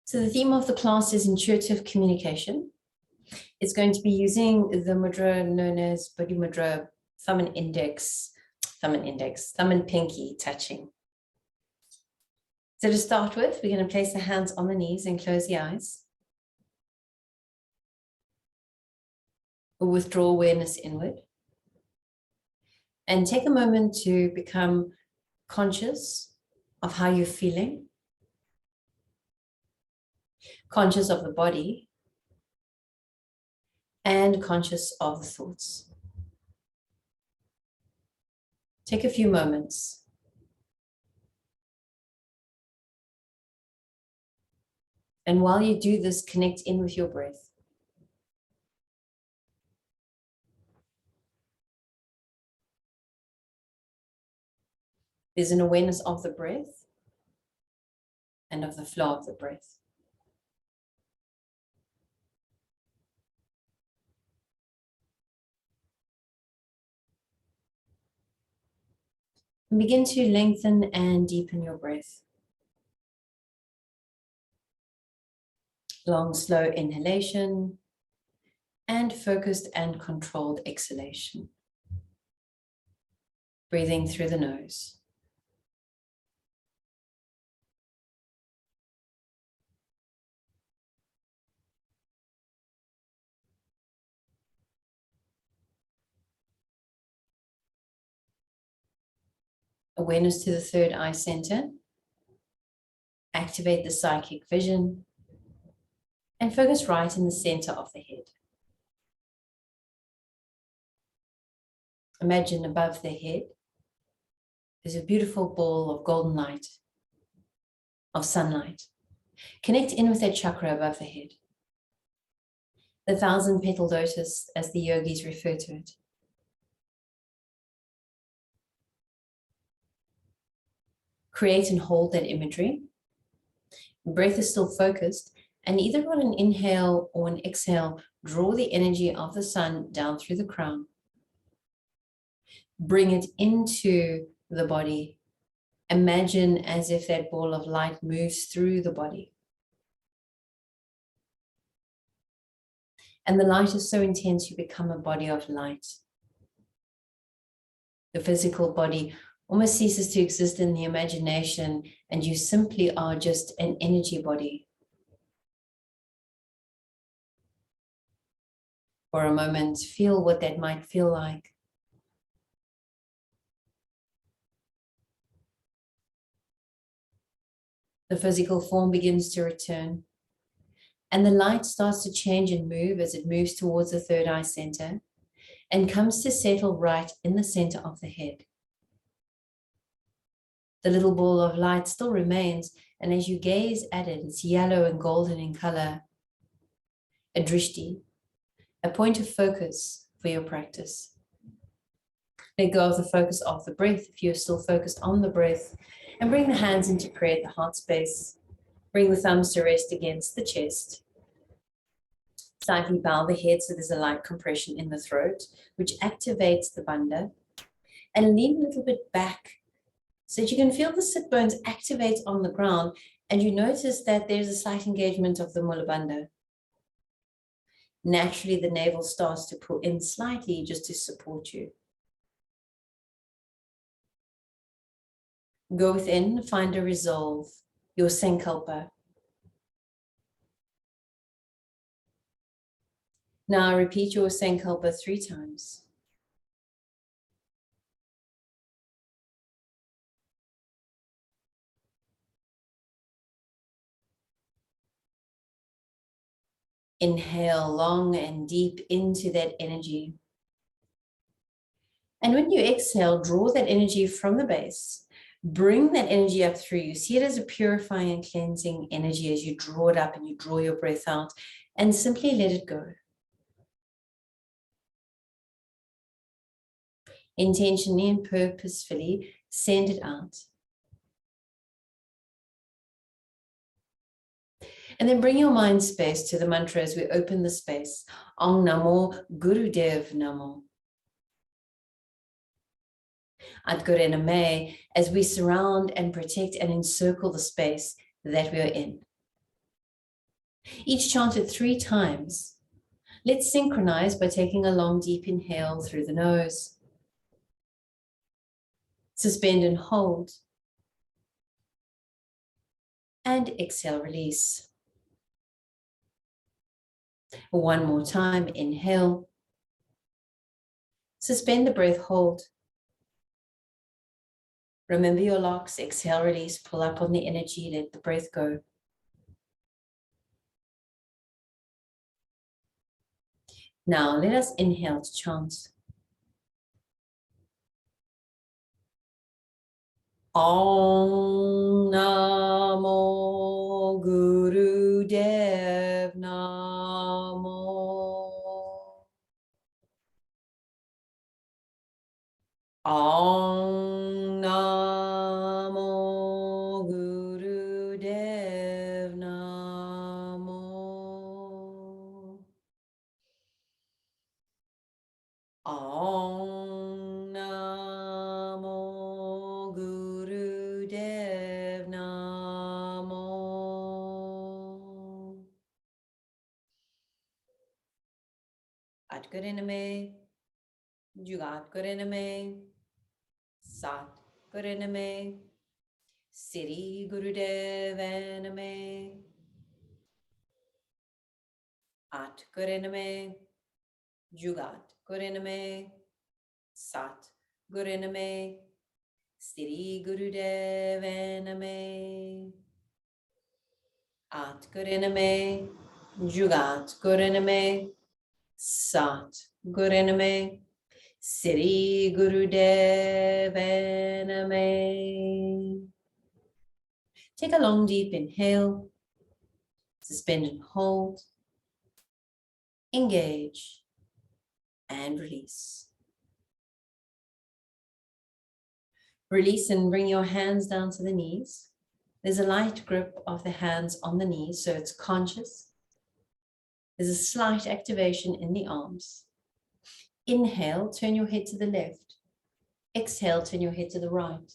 So the theme of the class is intuitive communication. It's going to be using the mudra known as Bodhi Mudra, thumb and pinky touching. So to start with, we're going to place the hands on the knees and close the eyes. We'll withdraw awareness inward. And take a moment to become conscious of how you're feeling, conscious of the body, and conscious of the thoughts. Take a few moments. And while you do this, connect in with your breath. There's an awareness of the breath and of the flow of the breath. And begin to lengthen and deepen your breath. Long, slow inhalation and focused and controlled exhalation. Breathing through the nose. Awareness to the third eye center. Activate the psychic vision and focus right in the center of the head. Imagine above the head, there's a beautiful ball of golden light, of sunlight. Connect in with that chakra above the head. The 1,000-petal lotus, as the yogis refer to it. Create and hold that imagery. Breath is still focused, and either on an inhale or an exhale, draw the energy of the sun down through the crown. Bring it into the body. Imagine as if that ball of light moves through the body. And the light is so intense, you become a body of light. The physical body almost ceases to exist in the imagination, and you simply are just an energy body. For a moment, feel what that might feel like. The physical form begins to return, and the light starts to change and move as it moves towards the third eye center and comes to settle right in the center of the head. The little ball of light still remains, and as you gaze at it, it's yellow and golden in color. A drishti, a point of focus for your practice. Let go of the focus of the breath if you're still focused on the breath, and bring the hands into prayer at the heart space. Bring the thumbs to rest against the chest. Slightly bow the head so there's a light compression in the throat, which activates the bandha. And lean a little bit back so that you can feel the sit bones activate on the ground, and you notice that there's a slight engagement of the Mula Bandha. Naturally, the navel starts to pull in slightly just to support you. Go within, find a resolve, your Sankalpa. Now repeat your Sankalpa 3 times. Inhale long and deep into that energy. And when you exhale, draw that energy from the base. Bring that energy up through you. See it as a purifying and cleansing energy as you draw it up and you draw your breath out, and simply let it go. Intentionally and purposefully send it out. And then bring your mind space to the mantra as we open the space. Om Namo Gurudev Namo. Adgure Name, as we surround and protect and encircle the space that we are in. Each chanted 3 times. Let's synchronize by taking a long, deep inhale through the nose. Suspend and hold. And exhale, release. One more time, inhale. Suspend the breath, hold. Remember your locks, exhale, release, pull up on the energy, let the breath go. Now let us inhale to chant. Om Namo Guru Dev Namo. Om Namo Guru Dev Namo. Om Namo Guru Dev Namo. At Guriname, Jugat Guriname, Sat Guriname, Siri Gurudev Name. At Guriname, Jugat Guriname, Sat Guriname, Siri Gurudev Name. At Guriname, Jugat Guriname, Sat Guriname, Siri Gurudev Name. Take a long deep inhale, suspend and hold, engage, and release. Release and bring your hands down to the knees. There's a light grip of the hands on the knees, so it's conscious. There's a slight activation in the arms. Inhale, turn your head to the left. Exhale, turn your head to the right.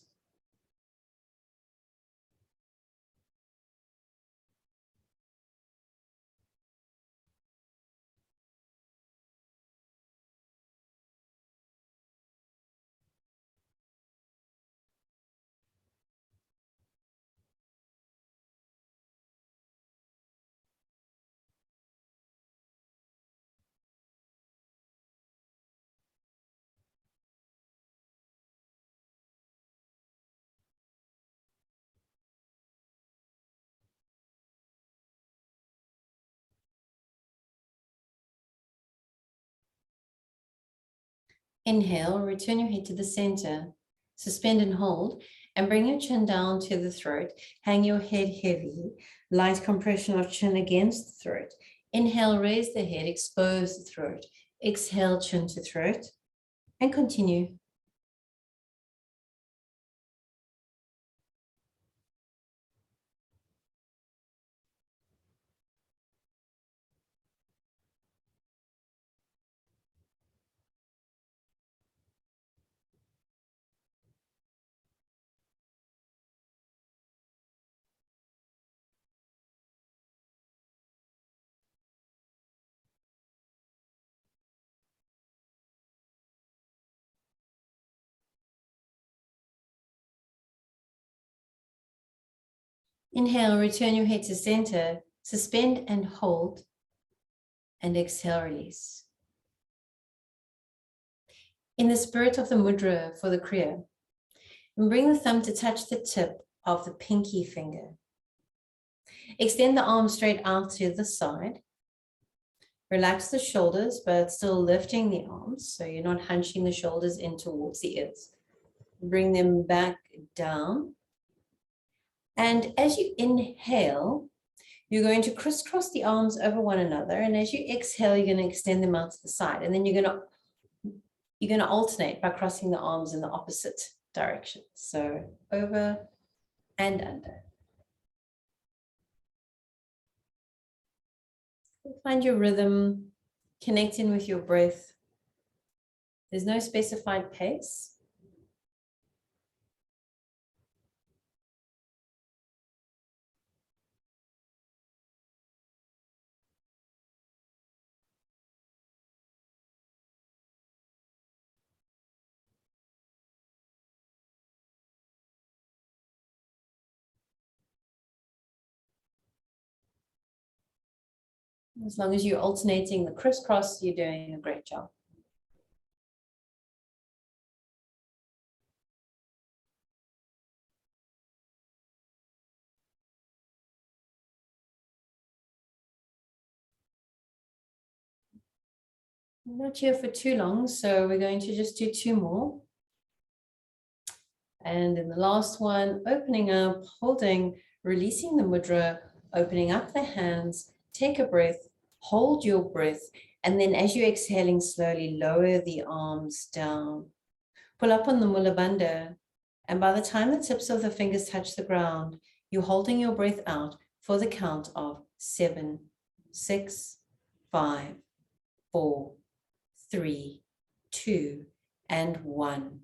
Inhale, return your head to the center. Suspend and hold, and bring your chin down to the throat. Hang your head heavy. Light compression of chin against the throat. Inhale, raise the head, expose the throat. Exhale, chin to throat, and continue. Inhale, return your head to center. Suspend and hold, and exhale, release. In the spirit of the mudra for the Kriya, and bring the thumb to touch the tip of the pinky finger. Extend the arm straight out to the side. Relax the shoulders, but still lifting the arms, so you're not hunching the shoulders in towards the ears. Bring them back down. And as you inhale, you're going to crisscross the arms over one another. And as you exhale, you're going to extend them out to the side. And then you're going to alternate by crossing the arms in the opposite direction. So over and under. Find your rhythm, connecting with your breath. There's no specified pace. As long as you're alternating the crisscross, you're doing a great job. I'm not here for too long, so we're going to just do 2 more. And in the last one, opening up, holding, releasing the mudra, opening up the hands, take a breath, hold your breath, and then as you're exhaling, slowly lower the arms down. Pull up on the Mula Bandha, and by the time the tips of the fingers touch the ground, you're holding your breath out for the count of 7, 6, 5, 4, 3, 2, and 1.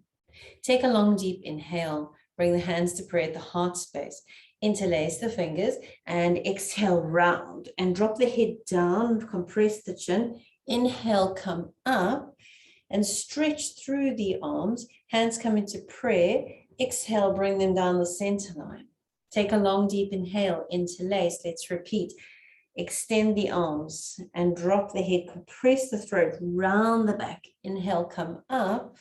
Take a long, deep inhale. Bring the hands to prayer at the heart space. Interlace the fingers and exhale round and drop the head down, compress the chin. Inhale, come up and stretch through the arms. Hands come into prayer. Exhale, bring them down the center line. Take a long, deep inhale, interlace. Let's repeat. Extend the arms and drop the head, compress the throat, round the back. Inhale, come up.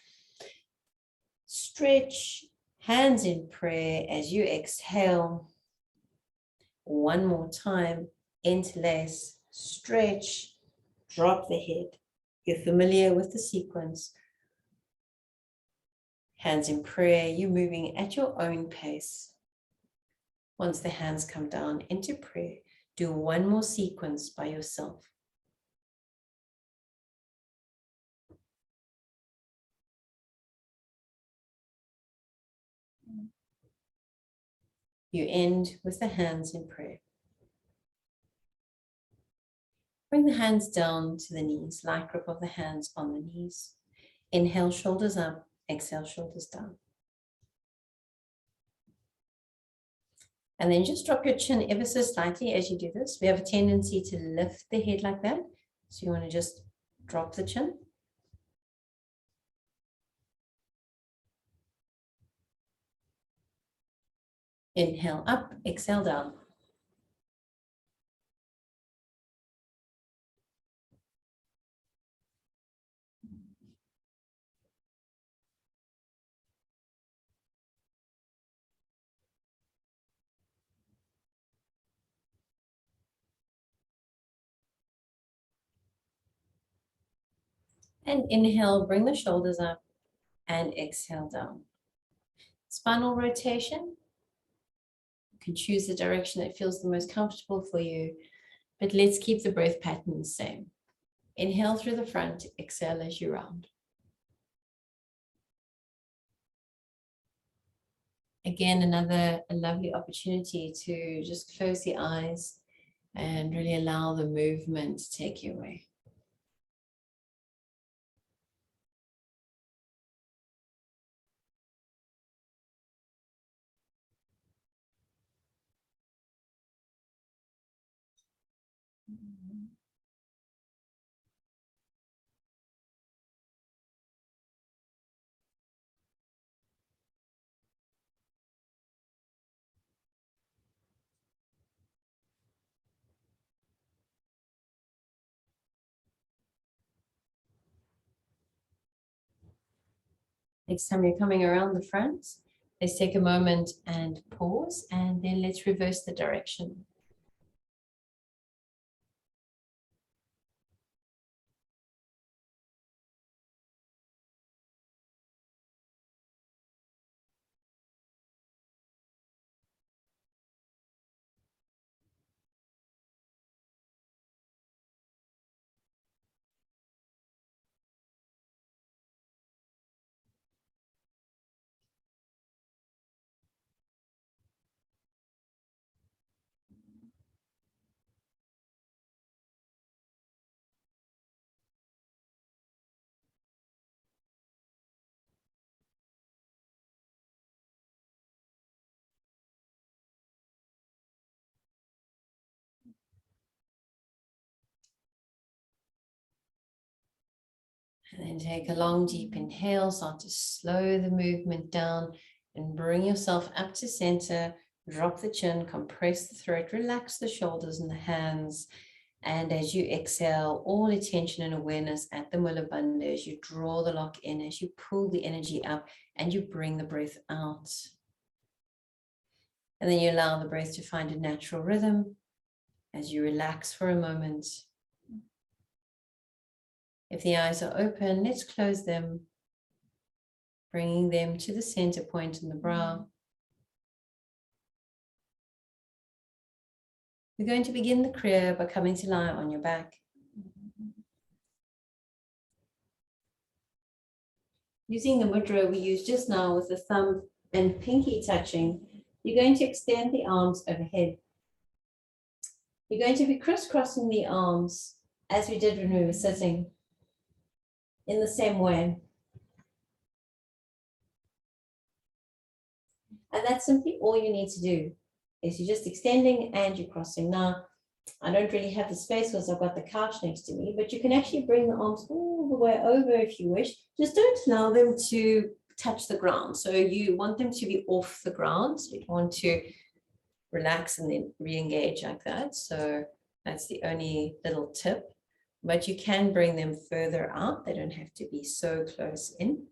Stretch, hands in prayer as you exhale. One more time, interlace, stretch, drop the head. You're familiar with the sequence. Hands in prayer, you're moving at your own pace. Once the hands come down into prayer, do one more sequence by yourself. You end with the hands in prayer. Bring the hands down to the knees, light grip of the hands on the knees. Inhale, shoulders up, exhale, shoulders down. And then just drop your chin ever so slightly as you do this. We have a tendency to lift the head like that. So you want to just drop the chin. Inhale up, exhale down. And inhale, bring the shoulders up and exhale down. Spinal rotation. You can choose the direction that feels the most comfortable for you, but let's keep the breath pattern the same. Inhale through the front, exhale as you round. Again, a lovely opportunity to just close the eyes and really allow the movement to take you away. Next time you're coming around the front, let's take a moment and pause, and then let's reverse the direction. And then take a long, deep inhale, start to slow the movement down and bring yourself up to center. Drop the chin, compress the throat, relax the shoulders and the hands. And as you exhale, all attention and awareness at the Mula Bandha, as you draw the lock in, as you pull the energy up and you bring the breath out. And then you allow the breath to find a natural rhythm as you relax for a moment. If the eyes are open, let's close them, bringing them to the center point in the brow. We're going to begin the Kriya by coming to lie on your back. Using the mudra we used just now with the thumb and pinky touching, you're going to extend the arms overhead. You're going to be crisscrossing the arms as we did when we were sitting, in the same way. And that's simply all you need to do, is you're just extending and you're crossing. Now, I don't really have the space because I've got the couch next to me, but you can actually bring the arms all the way over if you wish. Just don't allow them to touch the ground. So you want them to be off the ground. So you want to relax and then re-engage like that. So that's the only little tip. But you can bring them further out. They don't have to be so close in.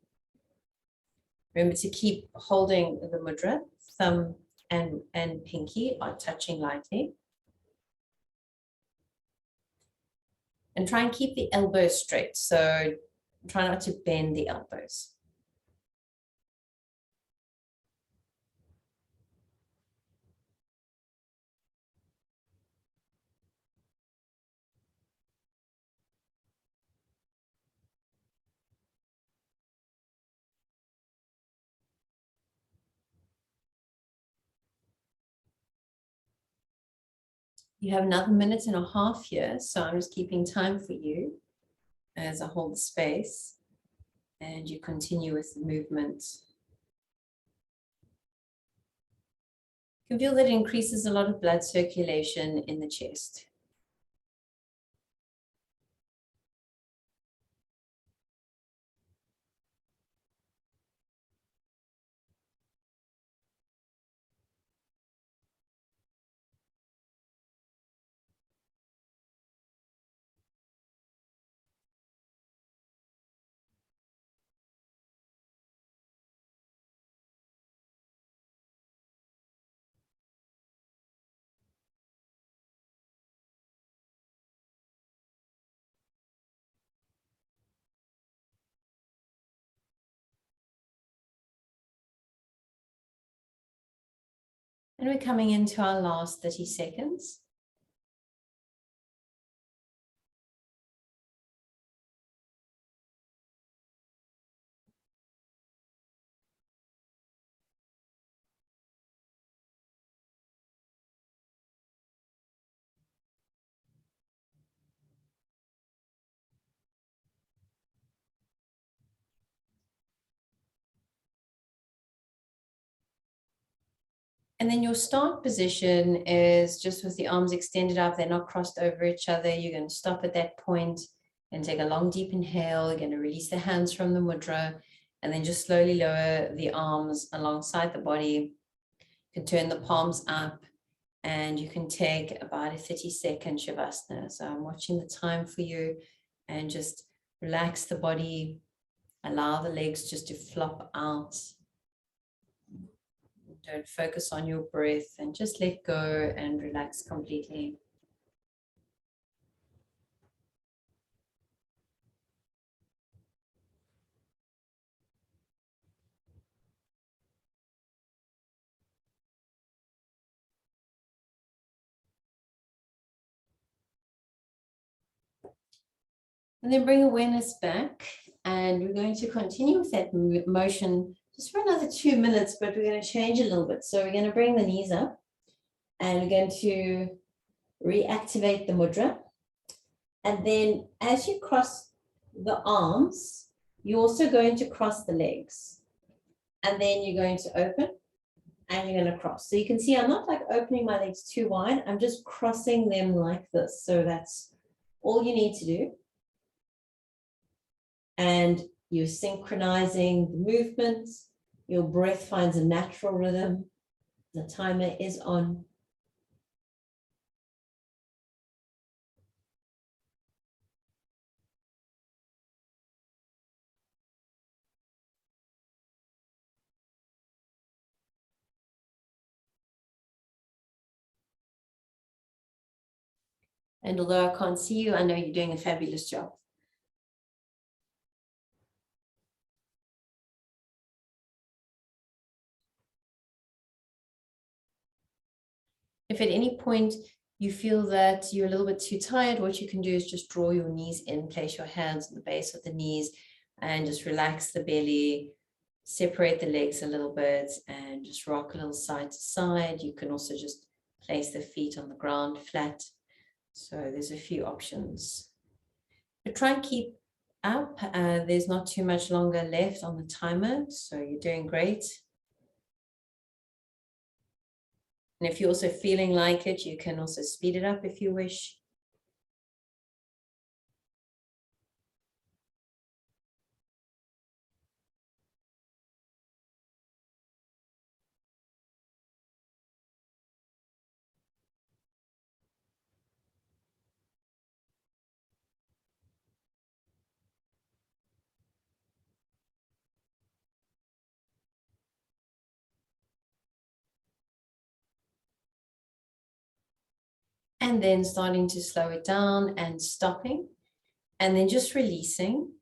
Remember to keep holding the mudra. Thumb and pinky are touching lightly. And try and keep the elbows straight. So try not to bend the elbows. You have another 1.5 minutes here, so I'm just keeping time for you as I hold the space and you continue with the movement. You can feel that it increases a lot of blood circulation in the chest. And we're coming into our last 30 seconds. And then your start position is just with the arms extended up, they're not crossed over each other. You're going to stop at that point and take a long, deep inhale. You're going to release the hands from the mudra and then just slowly lower the arms alongside the body. You can turn the palms up and you can take about a 30-second Shavasana. So I'm watching the time for you and just relax the body. Allow the legs just to flop out. Don't focus on your breath and just let go and relax completely. And then bring awareness back, and we're going to continue with that motion just for another 2 minutes, but we're going to change a little bit. So we're going to bring the knees up and we're going to reactivate the mudra. And then as you cross the arms, you're also going to cross the legs. And then you're going to open and you're going to cross. So you can see I'm not like opening my legs too wide. I'm just crossing them like this. So that's all you need to do. And you're synchronizing the movements. Your breath finds a natural rhythm. The timer is on. And although I can't see you, I know you're doing a fabulous job. If at any point you feel that you're a little bit too tired, what you can do is just draw your knees in, place your hands on the base of the knees, and just relax the belly, separate the legs a little bit, and just rock a little side to side. You can also just place the feet on the ground flat. So there's a few options. But try and keep up. There's not too much longer left on the timer, so you're doing great. And if you're also feeling like it, you can also speed it up if you wish. And then starting to slow it down and stopping, and then just releasing,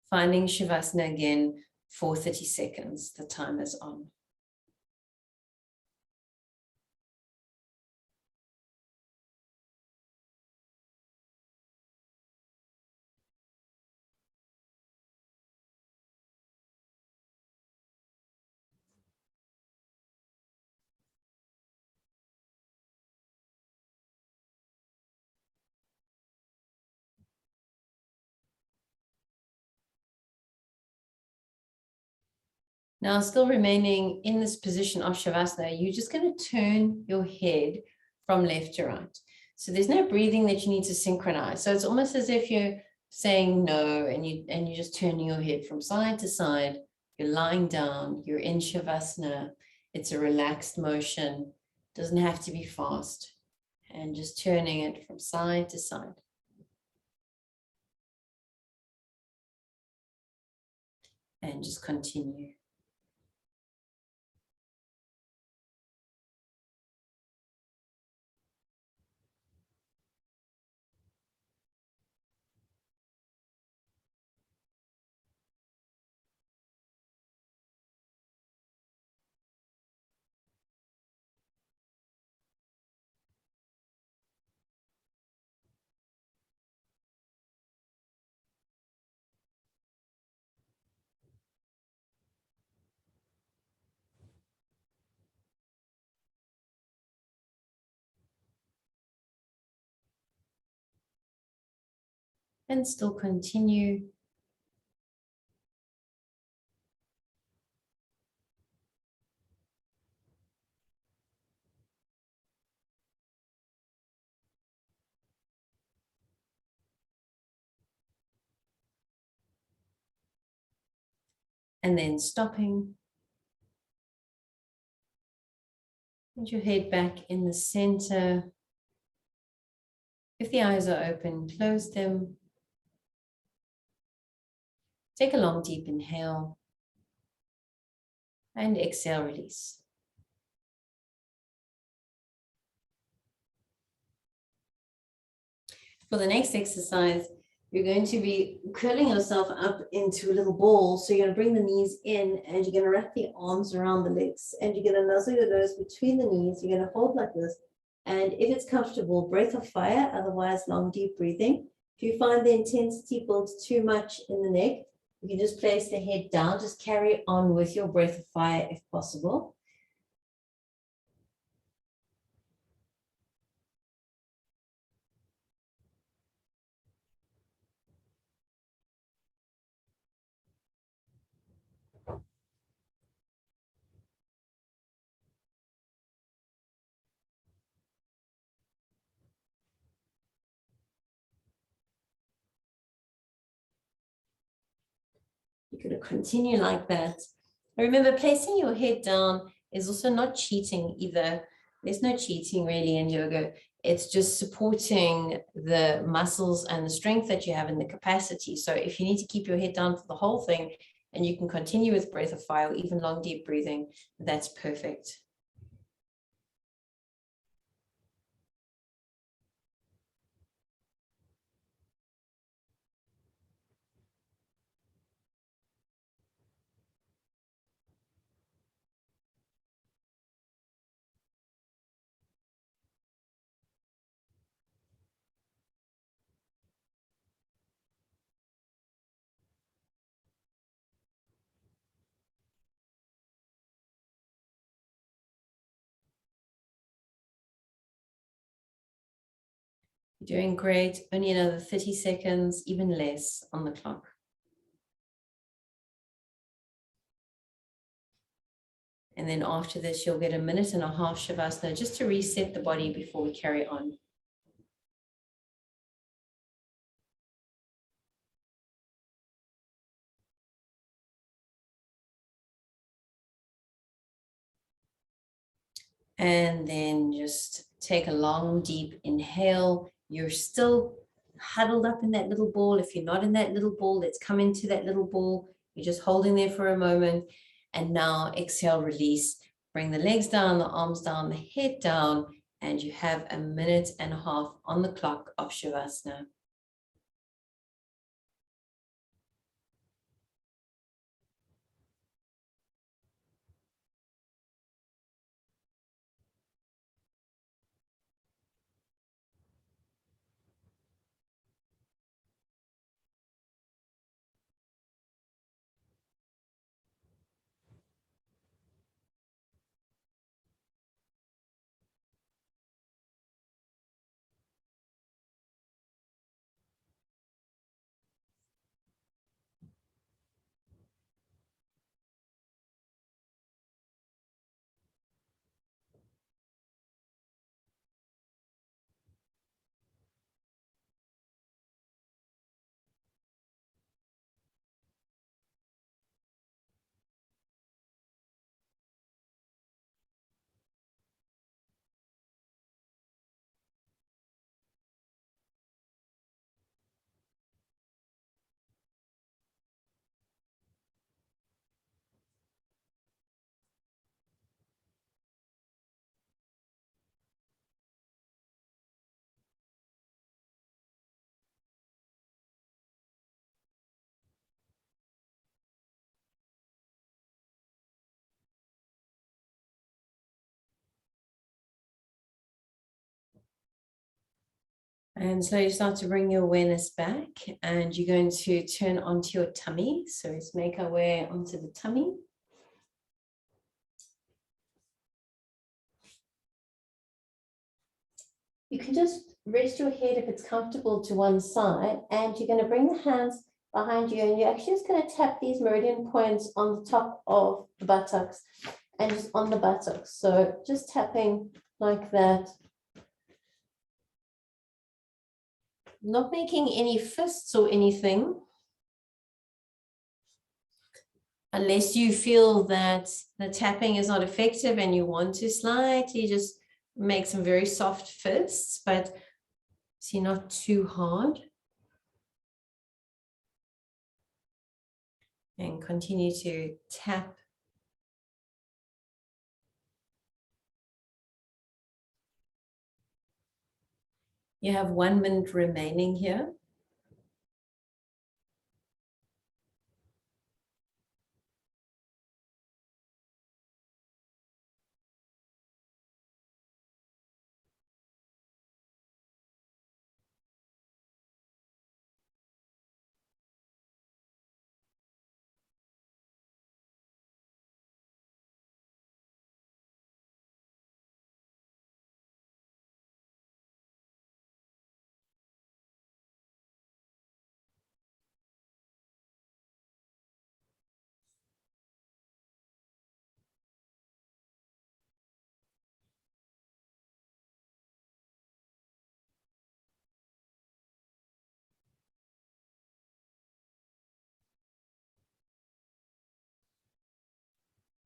finding Shavasana again for 30 seconds. The time is on. Now, still remaining in this position of Shavasana, you're just going to turn your head from left to right. So there's no breathing that you need to synchronize. So it's almost as if you're saying no, and you're just turning your head from side to side. You're lying down, you're in Shavasana. It's a relaxed motion, doesn't have to be fast, and just turning it from side to side. And just continue. And still continue. And then stopping. Put your head back in the center. If the eyes are open, close them. Take a long, deep inhale. And exhale, release. For the next exercise, you're going to be curling yourself up into a little ball. So you're going to bring the knees in, and you're going to wrap the arms around the legs, and you're going to nuzzle your nose between the knees. You're going to hold like this. And if it's comfortable, breath of fire, otherwise long, deep breathing. If you find the intensity builds too much in the neck, you can just place the head down. Just carry on with your breath of fire if possible. You're going to continue like that. Remember, placing your head down is also not cheating either. There's no cheating really in yoga. It's just supporting the muscles and the strength that you have in the capacity. So if you need to keep your head down for the whole thing, and you can continue with breath of fire or even long, deep breathing, that's perfect. You're doing great. Only another 30 seconds, even less on the clock. And then after this, you'll get 1.5 minutes Shavasana just to reset the body before we carry on. And then just take a long, deep inhale. You're still huddled up in that little ball. If you're not in that little ball, let's come into that little ball. You're just holding there for a moment. And now exhale, release. Bring the legs down, the arms down, the head down, and you have 1.5 minutes on the clock of Shavasana. And slowly start to bring your awareness back, and you're going to turn onto your tummy. So let's make our way onto the tummy. You can just rest your head if it's comfortable to one side, and you're going to bring the hands behind you, and you're actually just going to tap these meridian points on the top of the buttocks and just on the buttocks. So just tapping like that. Not making any fists or anything, unless you feel that the tapping is not effective and you want to slightly just make some very soft fists, but see, not too hard. And continue to tap. You have 1 minute remaining here.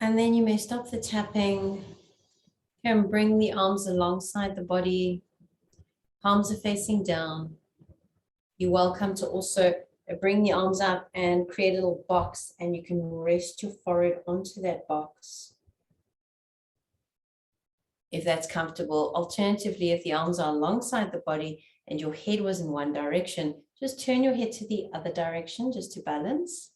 And then you may stop the tapping and bring the arms alongside the body. Palms are facing down. You're welcome to also bring the arms up and create a little box, and you can rest your forehead onto that box if that's comfortable. Alternatively, if the arms are alongside the body and your head was in one direction, just turn your head to the other direction just to balance.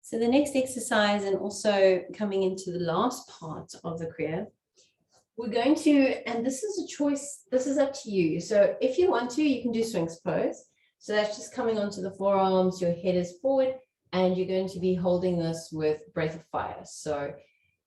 So the next exercise, and also coming into the last part of the Kriya, we're going to, and this is a choice, this is up to you. So if you want to, you can do Sphinx pose. So that's just coming onto the forearms, your head is forward, and you're going to be holding this with Breath of Fire. So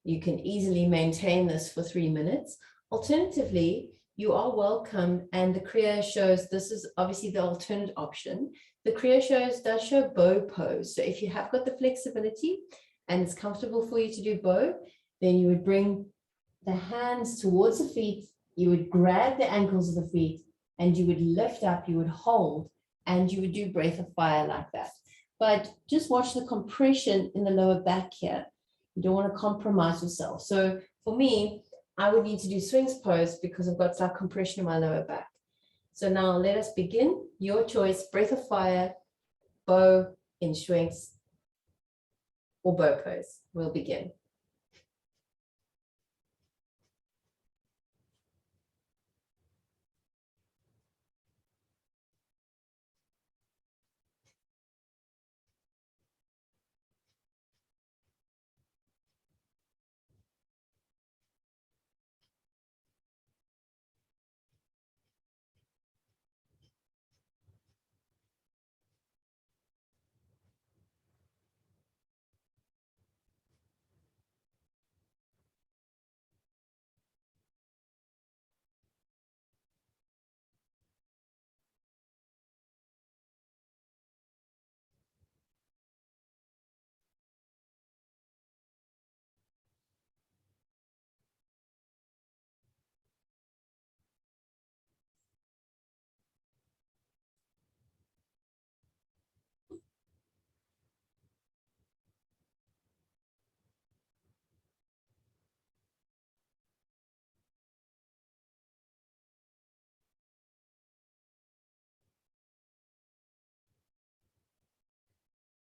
you can easily maintain this for 3 minutes. Alternatively, you are welcome, and the Kriya shows, this is obviously the alternate option. The Kriya does show bow pose. So if you have got the flexibility and it's comfortable for you to do bow, then you would bring the hands towards the feet, you would grab the ankles of the feet, and you would lift up, you would hold, and you would do Breath of Fire like that. But just watch the compression in the lower back here. You don't want to compromise yourself. So for me, I would need to do Swings pose because I've got slight compression in my lower back. So now let us begin. Your choice, Breath of Fire, bow in Swings, or bow pose. We'll begin.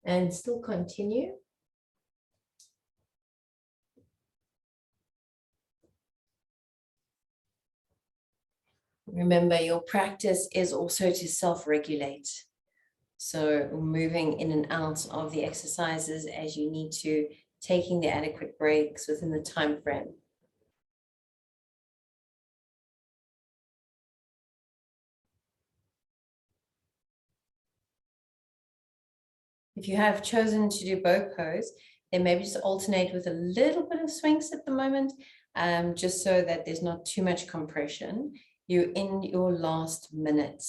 And still continue. Remember, your practice is also to self-regulate. So moving in and out of the exercises as you need to, taking the adequate breaks within the time frame. If you have chosen to do bow pose, then maybe just alternate with a little bit of swings at the moment, just so that there's not too much compression. You're in your last minute.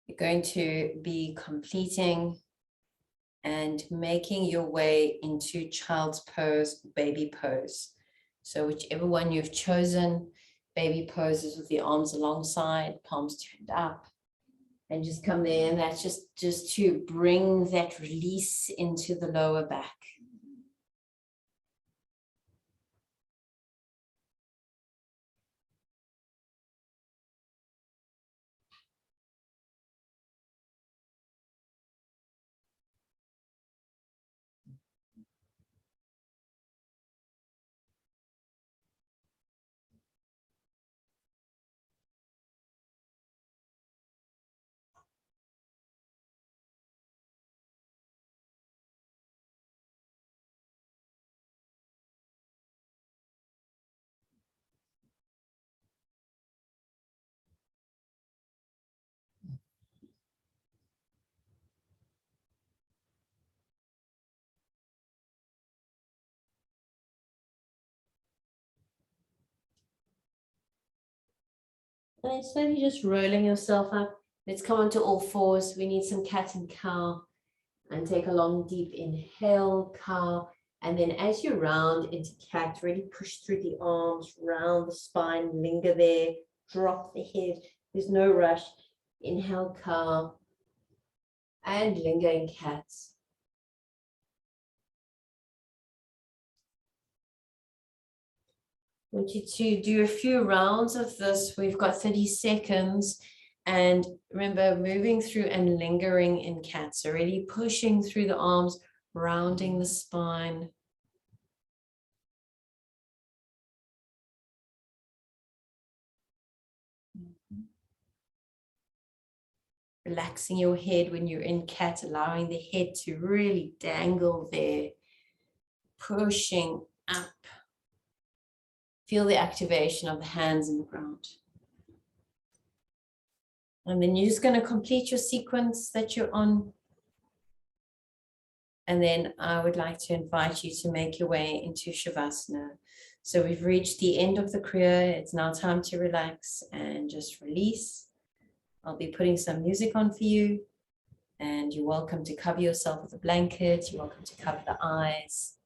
You're going to be completing and making your way into child's pose, baby pose. So whichever one you've chosen, baby poses with the arms alongside, palms turned up, and just come there. And that's just to bring that release into the lower back. And slowly just rolling yourself up. Let's come onto all fours. We need some cat and cow. And take a long, deep inhale, cow. And then as you round into cat, really push through the arms, round the spine, linger there, drop the head. There's no rush. Inhale, cow, and linger in cat. I want you to do a few rounds of this. We've got 30 seconds. And remember, moving through and lingering in cat. So really pushing through the arms, rounding the spine. Relaxing your head when you're in cat, allowing the head to really dangle there. Pushing up. Feel the activation of the hands in the ground. And then you're just going to complete your sequence that you're on. And then I would like to invite you to make your way into Shavasana. So we've reached the end of the Kriya. It's now time to relax and just release. I'll be putting some music on for you. And you're welcome to cover yourself with a blanket. You're welcome to cover the eyes.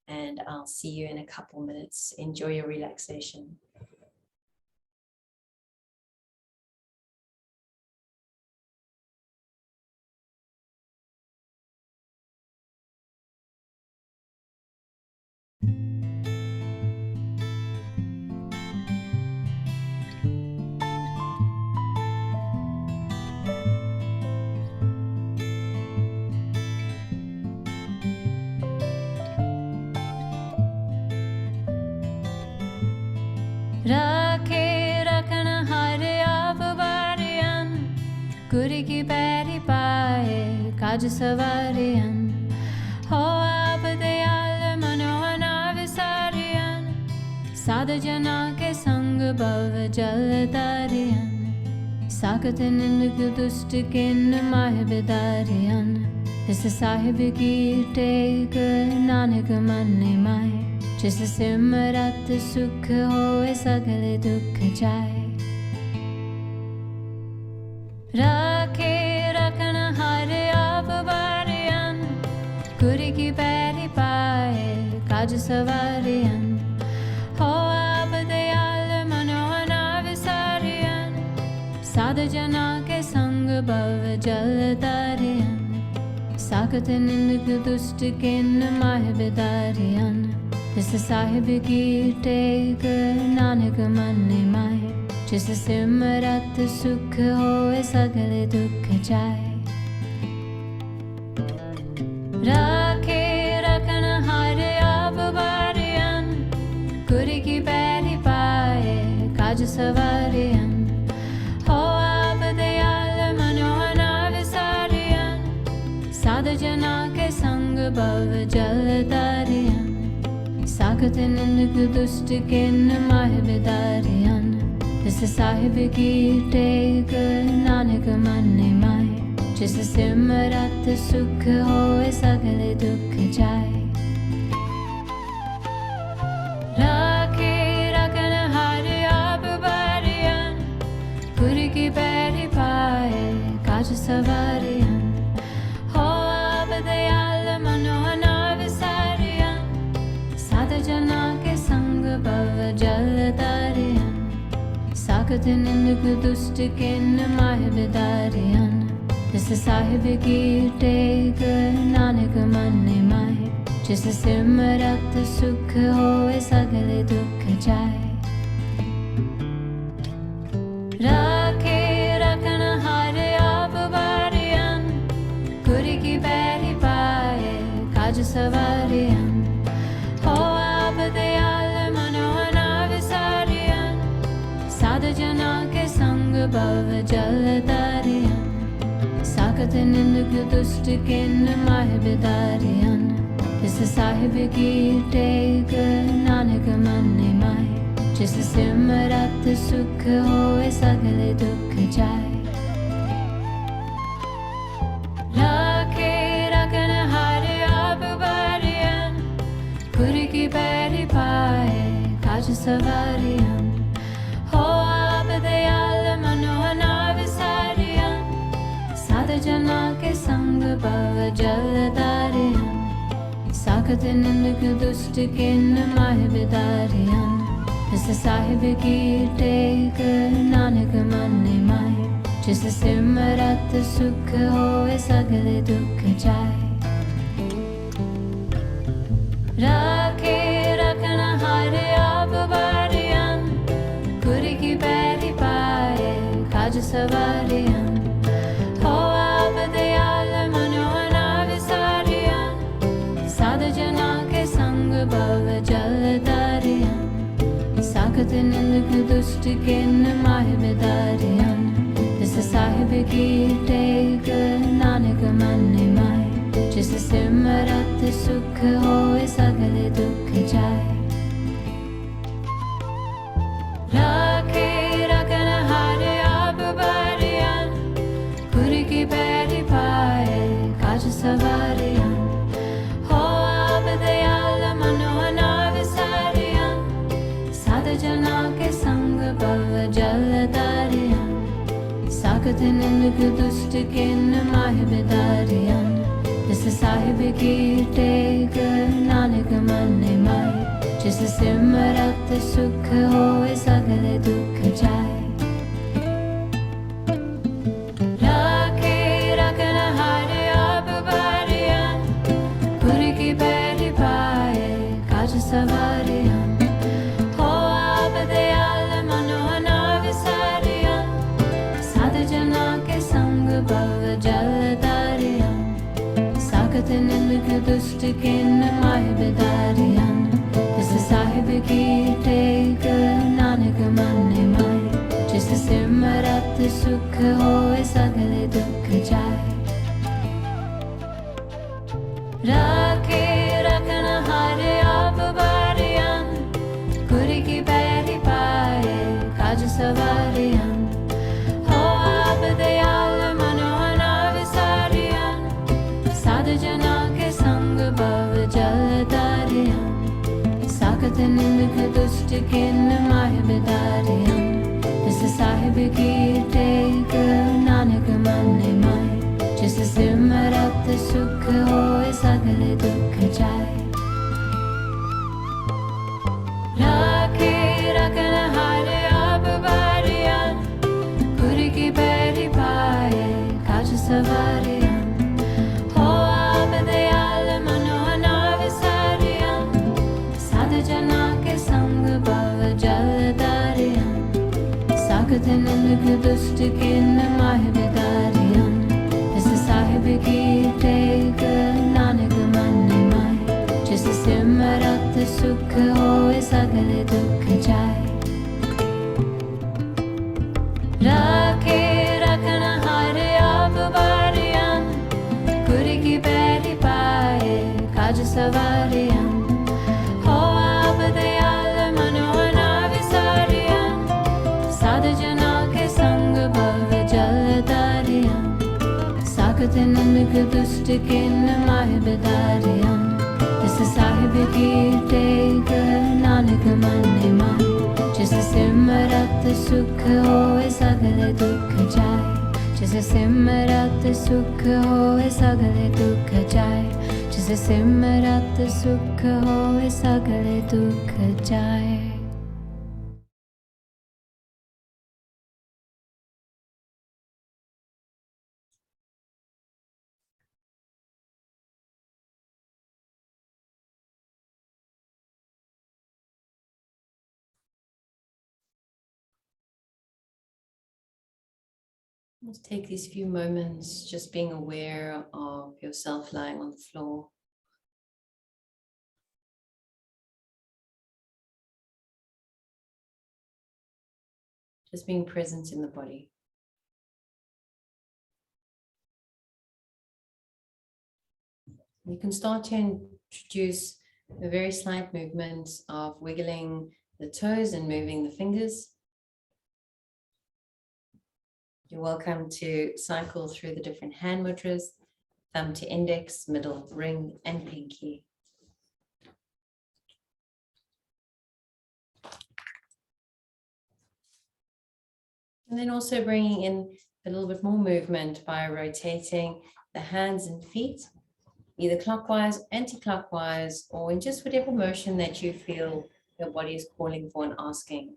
And I'll see you in a couple minutes. Enjoy your relaxation. Rakhe rakna hare avariyan, Guri ki beri paaye kaj savariyan. Ho abdayal manohana visariyan, Sadhjana ke sang bhav jal tariyan. Sakat nindu dust kin mah bidariyan. This is sahib ki tek nanak manne mai. जिस सिमरत सुख होए सगले दुख जाए. राखे रखन हर आप baryon, गुरी की पैरी पाए काज सवारियन. हो आप दयाल मनोहना विसारियन, साध जना के संग भव जल तारियन. साकत निंद दुष्ट किन माह बिदारियन. जिस साहिब की टेक नानक manne माए. जिस सिमरत सुख होए सगले दुख जाए. राखे रखन हर आप बारियन, गुरी की पैरी पाए काज सवारियन. हो आप दयाल मनोहना विसारियन, साध जना के संग भव जल तारियन. साकत निंद दुष्ट किन माह बिदारियन. जिस साहिब की टेक नानक manne माए. जिस सिमरत सुख होए सगले दुख जाए. राखे रखन हर आप बारियन, गुरी की पैरी पाए काज सवारियन. हो आप दयाल मनोहना विसारियन, जना के संग भव जल तारियन. साकत निंद दुष्ट किन माह बिदारियन. जिस साहिब की टेक नानक manne माए. जिस सिमरत सुख होए सगले दुख जाए. राखे रखन हर आप बारियन, गुरी की पैरी पाए काज सवारियन. हो दयाल मनोहना विसारियन, साध जना के संग भव जल तारियन. साकत निंद दुष्ट किन माह बिदारियन. जिस साहिब की टेक नानक manne माए. जिस सिमरत सुख होए सगले दुख जाए. राखे रखन हर आप बारियन, गुरी की पैरी पाए काज सवारियन. हो आप दयाल मनोहना विसारियन, साध जना के संग भव जल तारियन. साकत Sakatin and Kudustikin Mahibidarian. Is the Sahib ki take Nanak Manne Mai. Just the Simrat Sukh ho Sagale Dukh Jai. Rakhe Rakana Hare Ababarian. Kuri ki Peri Pae Kaj Savarian. Ho Abadayal Manohana Visarian. Sadhajana ke Sang Bhav Jaladarian. Sakatin and Kudustikin Mahibidarian. This is Sahib ki take Nanak Manne Mai. Just a Simrat Sukh ho Sagale Dukh Jai. Rakhe Rakana Hare Ababarian. Kuri ki Peri Pae Kaj Savarian. Ho Abadayal Manohana Visarian. Sadhajana ke Sang Bhav Jaladarian. Sakatin and Kudustikin Mahibidarian. This is Sahib ki take Nanak Manne Mai. Just a Simrat Sukh ho Sagale Dukh Jai. Rakhe Rakana Hare Ababarian. Kuri ki Peri Pae Kaj Savarian. Ho Abadayal Manohana Visarian. Sadhajana ke Sang Bhav Jaladarian. Sakatin and Kudustikin Mahibidarian. This is Sahib ki take Nanak Manne Mai. Just a Simrat Sukh ho Sagale Dukh Jai. Rakhe Rakana Hare Ababarian. Kuri ki Peri Pae Kaj Savarian. Ho Abadayal Manohana Visarian. Sadhajana ke Sang Bhav Jaladarian. Sakatin and Kudustikin Mahibidarian. This is Sahib ki take Nanak Manne Mai. Just a Simrat Sukh ho Sagale Dukh Jai. Rakhe Rakana Hare Ababarian. Kuri ki Peri Pae Kaj Savarian. Ho Abadayal Manohana Visarian. Sadhajana ke Sang Bhav Jaladarian. Sakatin and Kudustikin Mahibidarian. This is Sahib ki take Nanak Manne Mai. Just a Simrat Sukh ho Sagale Dukh Jai. Rakhe Rakana Hare Ababarian. Kuri ki Peri Pae Kaj Savarian. Ho Abadayal Manohana Visarian. Sadhajana ke Sang Bhav Jaladarian. Sakatin and Kudustikin Mahibidarian. This is Sahib ki take Nanak Manne Mai. Just a Simrat Sukh ho Sagale Dukh Jai. Just a Simrat Sukh ho Sagale Dukh Jai. Just a Simrat Sukh ho Sagale Dukh Jai. Let's take these few moments just being aware of yourself lying on the floor. Just being present in the body. You can start to introduce a very slight movement of wiggling the toes and moving the fingers. You're welcome to cycle through the different hand mudras, thumb to index, middle, ring, and pinky. And then also bringing in a little bit more movement by rotating the hands and feet either clockwise, anti-clockwise, or in just whatever motion that you feel your body is calling for and asking.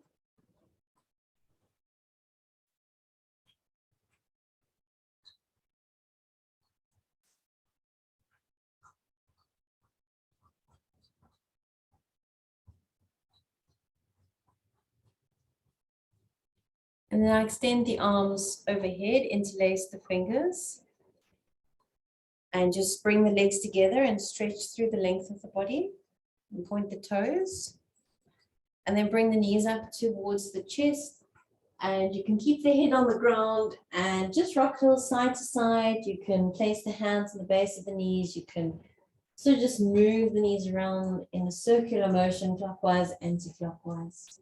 And then I extend the arms overhead, interlace the fingers, and just bring the legs together and stretch through the length of the body and point the toes. And then bring the knees up towards the chest, and you can keep the head on the ground and just rock a little side to side. You can place the hands on the base of the knees. You can sort of just move the knees around in a circular motion, clockwise, anti-clockwise.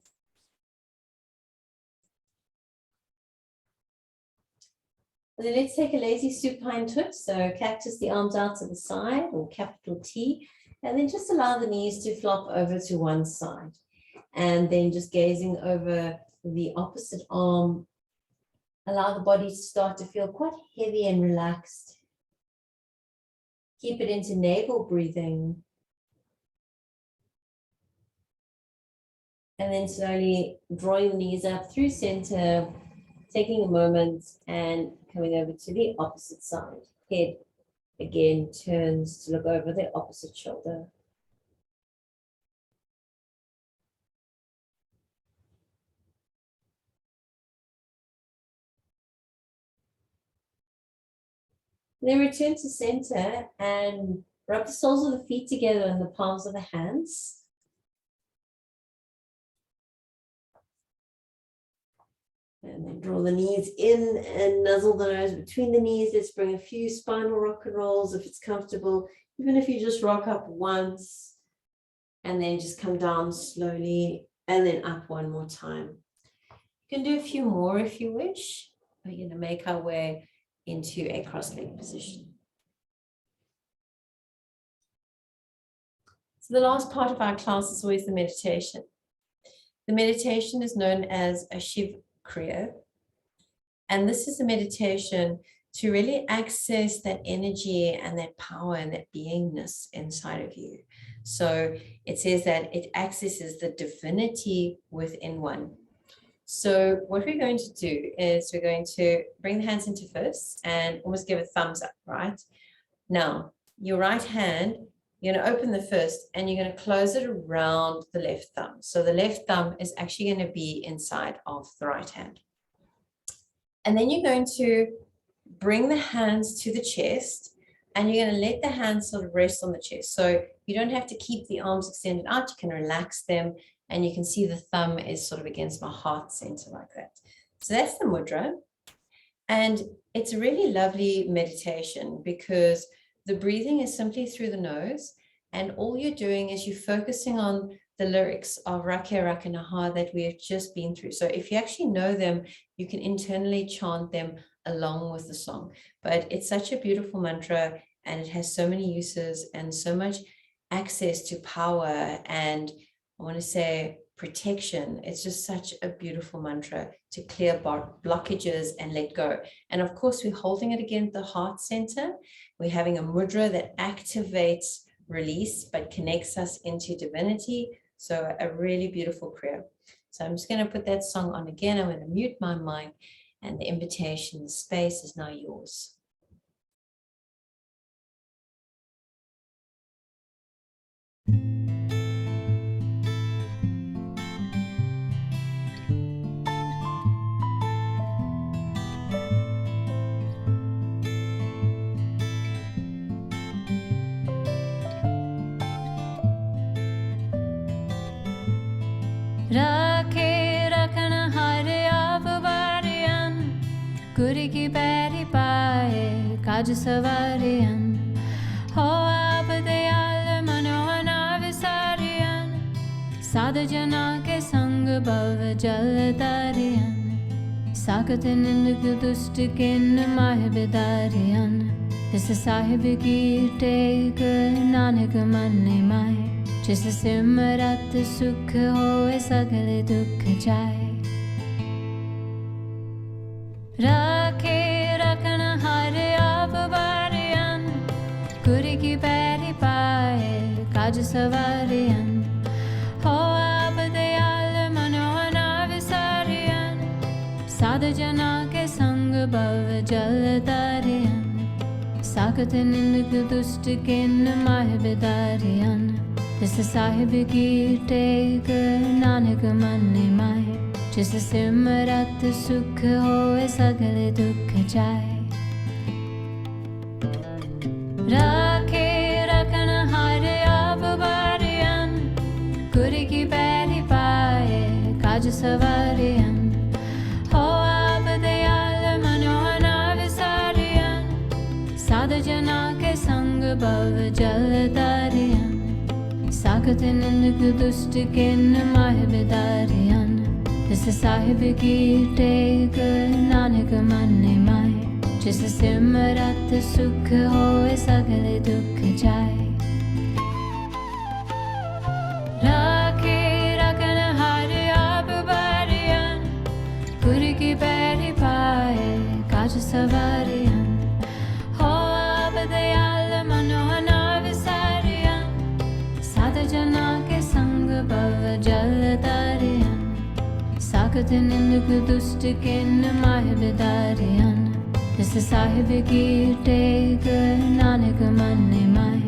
And then let's take a lazy supine twist. So cactus the arms out to the side, or capital T, and then just allow the knees to flop over to one side. And then just gazing over the opposite arm, allow the body to start to feel quite heavy and relaxed. Keep it into navel breathing. And then slowly drawing the knees up through center, taking a moment and coming over to the opposite side. Head again turns to look over the opposite shoulder. Then return to center and rub the soles of the feet together in the palms of the hands. And then draw the knees in and nuzzle the nose between the knees. Let's bring a few spinal rock and rolls if it's comfortable. Even if you just rock up once and then just come down slowly and then up one more time. You can do a few more if you wish. We're going to make our way into a cross-legged position. So the last part of our class is always the meditation. The meditation is known as a Shiv Kriya, and this is a meditation to really access that energy and that power and that beingness inside of you. So it says that it accesses the divinity within one. So what we're going to do is we're going to bring the hands into fists and almost give a thumbs up, right? Now, your right hand, you're going to open the fist and you're going to close it around the left thumb. So the left thumb is actually going to be inside of the right hand. And then you're going to bring the hands to the chest and you're going to let the hands sort of rest on the chest. So you don't have to keep the arms extended out. You can relax them. And you can see the thumb is sort of against my heart center like that. So that's the mudra. And it's a really lovely meditation because the breathing is simply through the nose. And all you're doing is you're focusing on the lyrics of Rakya Rakanaha that we have just been through. So if you actually know them, you can internally chant them along with the song. But it's such a beautiful mantra and it has so many uses and so much access to power and I want to say protection. It's just such a beautiful mantra to clear blockages and let go. And of course, we're holding it against the heart center. We're having a mudra that activates release, but connects us into divinity. So a really beautiful kriya. So I'm just going to put that song on again. I'm going to mute my mic and the invitation, the space is now yours. Rakhe rakana hare avariyan, Guri ki peri paaye kaj savariyan, Ho abdayal manohana visariyan, Sadhu jana ke sang bhav jal tariyan, Sakat nindak dust kin mah bidariyan, This sahib ki tek nanak manne mai, जिस सिमरत सुख होए सगले दुख जाए राखे रखन हर आप baryon गुर की Kajasavariyan Hoa Abadayala Manohana Visariyan Sadhajana ke sang bhav jaladariyan Sakatin Indra Dushtikin Mahibidariyan This is Sahib ki tek Nanak manne mai Jis simrat sukh hoye sagle dukh jaye Rakhe rakhan hare aap bariyan Guri ki pairi paaye kaj savariyan Ho aap dayal manohana visariyan Sadhajana ke sang bhav jaladariyan Sakatin Indra Dushtikin Mahibidariyan This is Sahib ki tek Nanak manne mai Jis simrat sukh hoye sagle dukh jaye Rakhe rakhan hare aap bariyan Guri ki pairi paaye kaj savariyan Ho aap dayal manohana visariyan Sadhajana ke sang bhav jaladariyan Sakatin Indra Dushtikin Mahibidariyan This is Sahib ki tek Nanak manne mai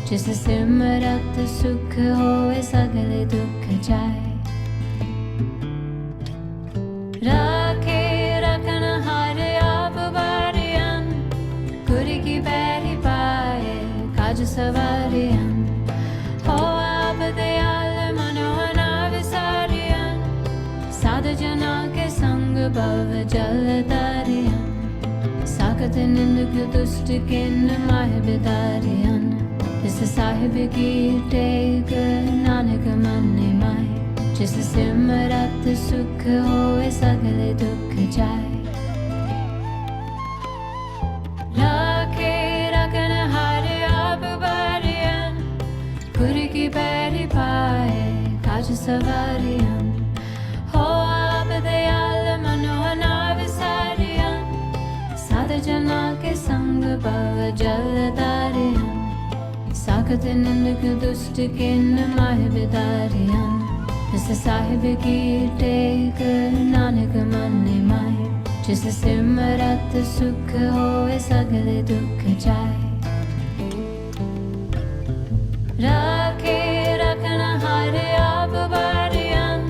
Jis simrat sukh hoye sagle dukh jaye Rakhe rakhan hare aap bariyan Guri ki pairi paaye kaj savariyan Ho aap dayal manohana visariyan Sadhajana ke sang bhav jaladariyan Sakatin Indra Dushtikin Mahibidariyan This is Sahib ki tek Nanak manne mai Jis simrat sukh hoye sagle dukh jaye Rakhe rakhan hare aap bariyan Guri ki pairi paaye kaj savariyan Ho aap dayal manohana visariyan Sadhajana ke sang bhav jaladariyan Sakatin Indra Dushtikin Mahibidariyan This is Sahib ki tek Nanak manne mai Jis simrat sukh hoye sagle dukh jaye Rakhe rakhan hare aap bariyan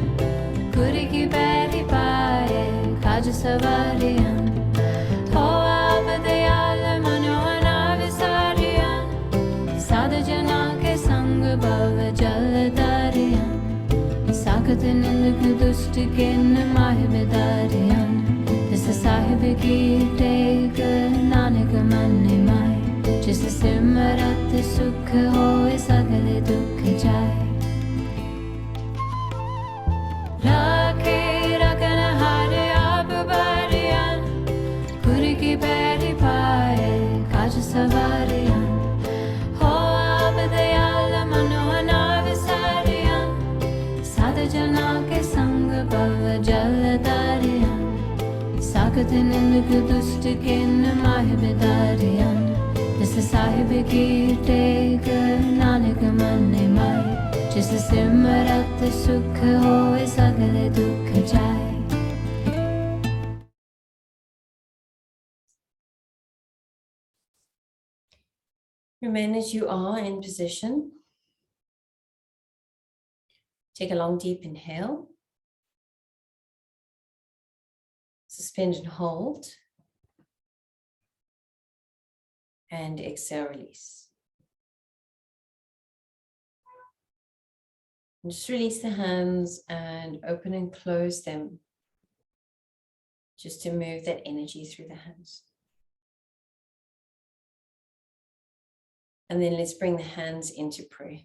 Guri ki pairi paaye kaj savariyan Ho aap dayal manohana visariyan Sadhajana ke sang bhav jaladariyan Sakatin Indra Dushtikin Mahibidariyan This is Sahib ki tek Nanak manne mai Jis simrat sukh hoye sagle dukh jaye Rakhe rakhan hare aap bariyan Guri ki pairi paaye kaj savariyan Ho aap dayal manohana visariyan Sadhajana ke sang bhav jaladariyan Sakatin Indra Dushtikin Mahibidariyan This is Sahib ki tek Nanak manne mai Jis simrat sukh hoye sagle dukh jaye Remain as you are in position. Take a long deep inhale. Suspend and hold. And exhale, release. And just release the hands and open and close them. Just to move that energy through the hands. And then let's bring the hands into prayer.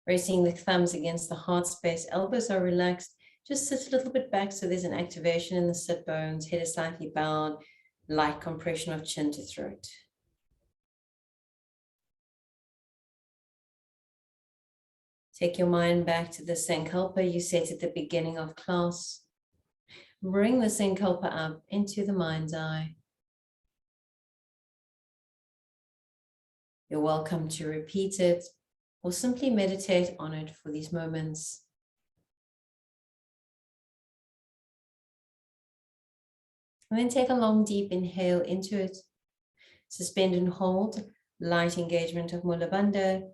Raising the thumbs against the heart space, elbows are relaxed. Just sit a little bit back so there's an activation in the sit bones, head is slightly bowed, light compression of chin to throat. Take your mind back to the Sankalpa you set at the beginning of class. Bring the Sankalpa up into the mind's eye. You're welcome to repeat it or simply meditate on it for these moments. And then take a long, deep inhale into it. Suspend and hold light engagement of Mula Bandha.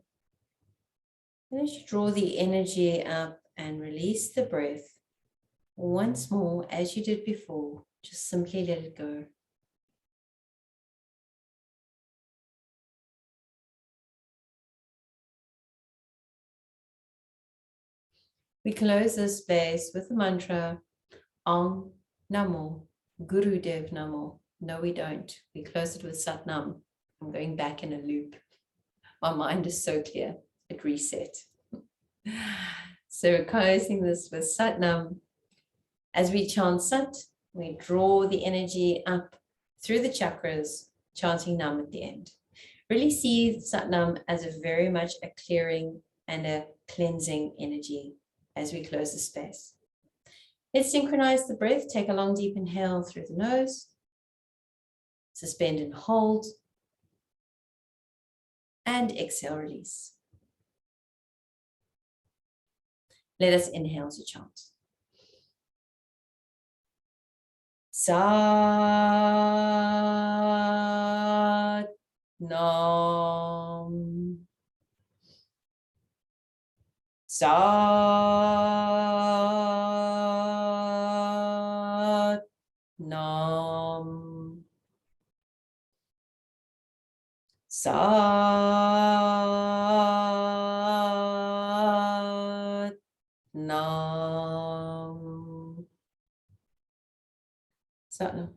And as you draw the energy up and release the breath, once more, as you did before, just simply let it go. We close this space with the mantra Om Namo Gurudev Namo. No, we don't. We close it with Sat Nam. I'm going back in a loop. My mind is so clear. It reset. So we're closing this with Sat Nam. As we chant Sat, we draw the energy up through the chakras, chanting Nam at the end. Really see Sat Nam as a very much a clearing and a cleansing energy as we close the space. Let's synchronize the breath. Take a long, deep inhale through the nose. Suspend and hold. And exhale, release. Let us inhale to chant. Sat Nam. Sat Nam. Sat Nam. Sat Nam.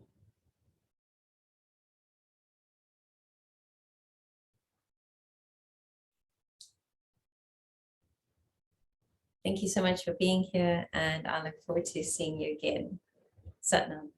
Thank you so much for being here, and I look forward to seeing you again. Sat Nam.